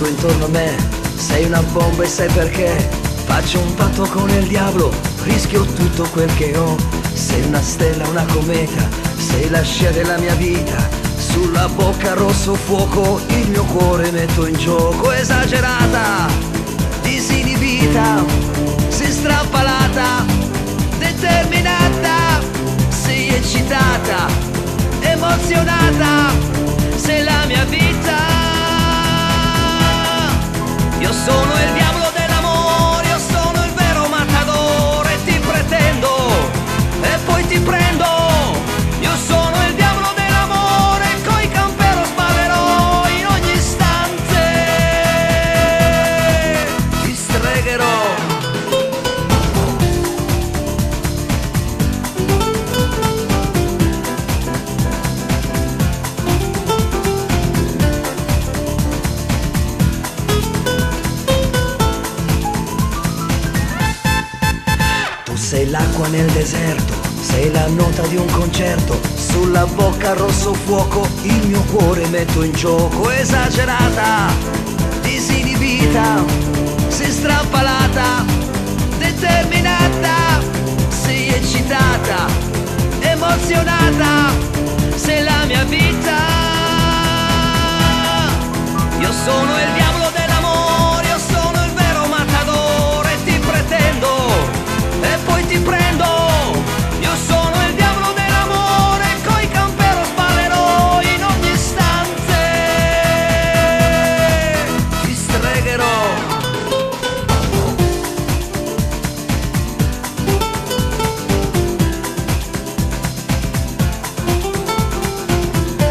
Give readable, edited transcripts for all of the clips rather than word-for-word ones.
tutto intorno a me, sei una bomba e sai perché? Faccio un patto con il diavolo, rischio tutto quel che ho. Sei una stella, una cometa, sei la scia della mia vita. Sulla bocca rosso fuoco, il mio cuore metto in gioco. Esagerata, disinibita, sei strappalata, determinata, sei eccitata, emozionata, sei la mia vita. Io sono il diavolo dell'amore, io sono il vero matadore. Ti pretendo e poi ti prendo. Io sono il diavolo dell'amore, coi campero sballerò in ogni istante. Ti stregherò. Sei l'acqua nel deserto, sei la nota di un concerto. Sulla bocca rosso fuoco, il mio cuore metto in gioco. Esagerata, disinibita, sei strappalata, determinata, sei eccitata, emozionata, sei la mia vita. Io sono il diavolo dell'amore, io sono il vero matadore. Ti pretendo e poi ti prendo. Io sono il diavolo dell'amore, coi campero sballerò in ogni istante. Ti stregherò.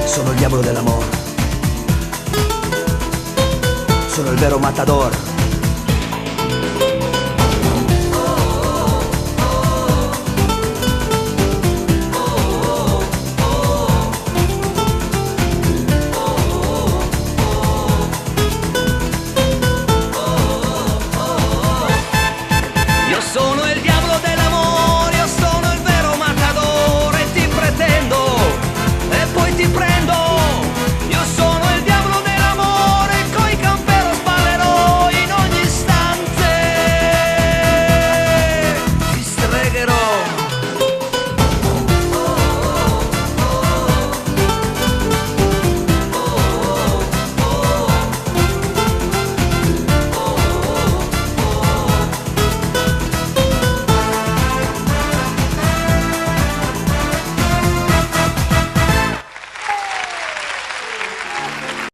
Sono il diavolo dell'amore, sono il vero matador.